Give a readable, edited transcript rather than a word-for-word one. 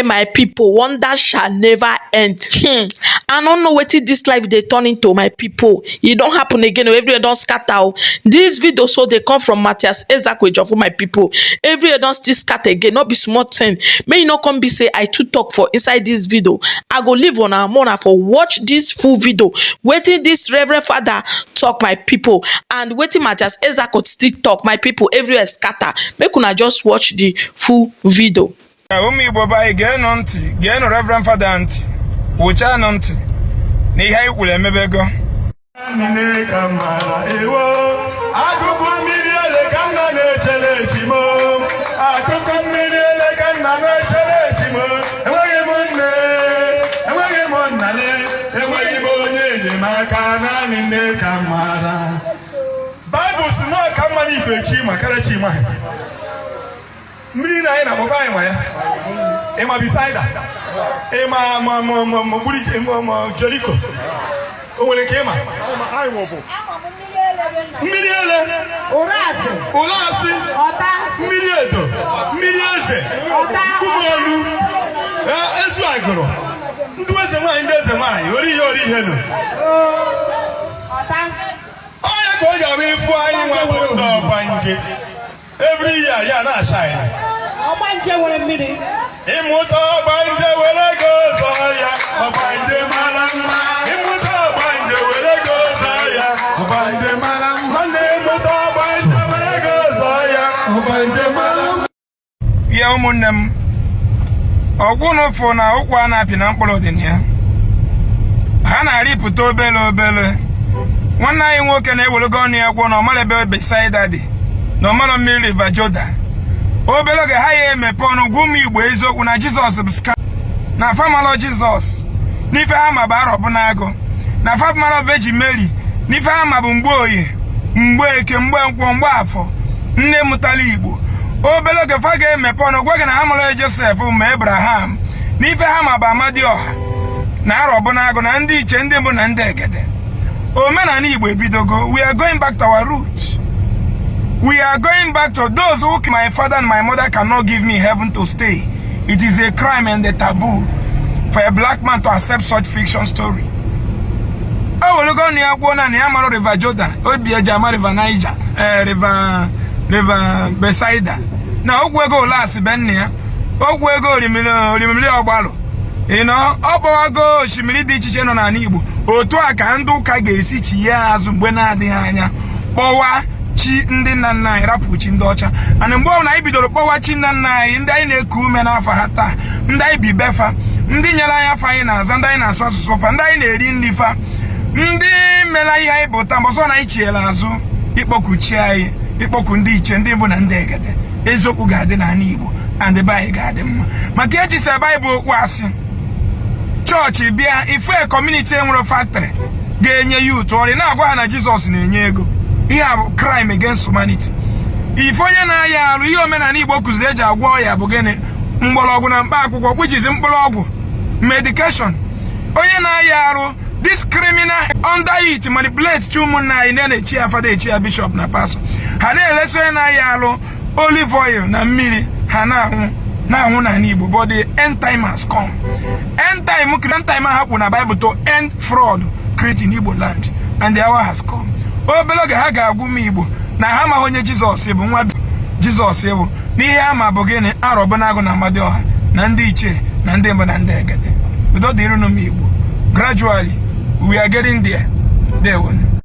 my people, wonder shall never end. I don't know wetin this life dey turn into, my people. E don happen again. Everywhere don scatter. This video so dey come from Mathias Ezeaku for my people. Everywhere don still scatter again. No be small thing. May you not come be say I too talk for inside this video. I go leave on a for watch this full video. Wetin this Reverend Father talk, my people, and wetin Mathias Ezeaku still talk, my people. Everywhere scatter. Make una just watch the full video. Umi boba ge no ntị, ge no Reverend Father ntị. Wucha no ntị. Na ihe anyị kwuru emebego. Nne ka mara ewo. Akụkụ mmiri ele ka nna na-echere echimo. Akụkụ mmiri ele ka nna na-echere echimo. Enweghị m nne, enweghị m nna, enweghị m onye enyemaka, naanị nne ka mara. Bible si na ka mma n'ife chi ma kara chi ma. Mmiri na anyị na baba anyị nwa ya. Ịma bisaida. Ịma buri Jericho. O nwere ke ịma. Mmiri ele. Ụlasị. Mmiri edo. Mmiri eze. Ụgbọelu. Ezu agụrụ. Ndị eze nwaanyị, ndị eze nwaanyị. Ori ihe nụ. Onye ka ọ ga-abụ ifu anyị nwa bụ ndị ọbanje. Every year, ya na shine. Ọbanje nwere mmiri. Ịmụta ọbanje were go zọ ya, ọbanje mara mma. Ịmụta ọbanje were go zọ ya, ọbanje mara mma. Ịmụta ọbanje were go zọ ya, ọbanje mara mma. Ya ụmụnne m, ọgwụ n'ofu na ụkwụ a na-apị na mkpụrụ dị na ya. Ha na-arịpụta obele. Nwanne anyị nwoke na-ewelego ọnụ ya gwọ na ọmalebe Besaida dị. N'ọmara mmiri River Jordan. Obere oge ha ya emepe ọnụ gwa ụmụ Igbo eziokwu na Jizọs bụ ska na famalọ Jizọs n'ife ha ma bụ arọ bụ n'agụ na famalọ Virgin Mary n'ife ha ma bụ mgbe oyi, mgbe eke, mgbe nkwọ, mgbe afọ, nne mụtara Igbo. Obere oge fa ga-emepe ọnụ gwa gị na ha mara Joseph ma Abraham n'ife ha ma bụ Amadioha na arọ bụ n'agụ na ndị iche, ndị mbụ na ndị egede. Omenala Igbo ebidogo. We are going back to our roots. We are going back to those who my father and my mother cannot give me heaven to stay. It is a crime and a taboo for a black man to accept such fiction story. Oh, look on the Agwana, Niamaro River Jordan, Obia Jama River Niger, River Besaida. Now, we go last Benia, we go Rimilio Balo. You know, Obago, Shimili Chichen on Anibu, Otoa Kandu Kage Sichi Yaz, Buena de Hanya, Boa. Chi ndị nna nna anyị rapụ chi ndị ọcha ana mgbe ọ na anyị bidoro kpọwa chi nna nna anyị ndị anyị na-eku ume n'afọ ha taa, ndị anyị bi befa, ndị nyere anyị afọ anyị na-aza, ndị anyị na-asụ asụsụ fa, ndị anyị na-eri nri fa, ndị mere ihe anyị bụ taa mbọsọ na anyị chiela azụ ịkpọku chi anyị, ịkpọku ndị iche, ndị bụ na ndị egede. Eziokwu ga-adị n'ala Igbo and ebe anyị ga-adị mma maka eji se Baịbụl okwu asị chọọchị bịa ife kọmuniti enwere factory ga-enye youth ọrị na-agwa ha na Jizọs na-enye ego. Ihe a bụ crime against humanity. Ife onye na-aya arụ ihe omenala Igbo kụziri eji agwọ ọya bụ gịnị? Mgbọrọgwụ na mkpa akwụkwọ, which is mkpụrụọgwụ, medication. Onye na-aya arụ this criminal under it manipulate ụmụnna anyị na-echi ya fada, echi ya bishop na pastor. Ha na-elesi onye na-aya arụ olive oil na mmiri ha na-anwụ na Igbo. But the end time has come. End time hapụ na Bible to end fraud creating Igbo land, and the hour has come. Obere oge ha ga-agwụ m Igbo na ha ma onye Jizọs bụ nwa Jizọs bụ n'ihe ama bụ gịnị? Arọ bụ n'agụ na Amadioha na ndị iche na ndị mbụ na ndị egede. Udo dịrị unu m Igbo. Gradually we are getting there.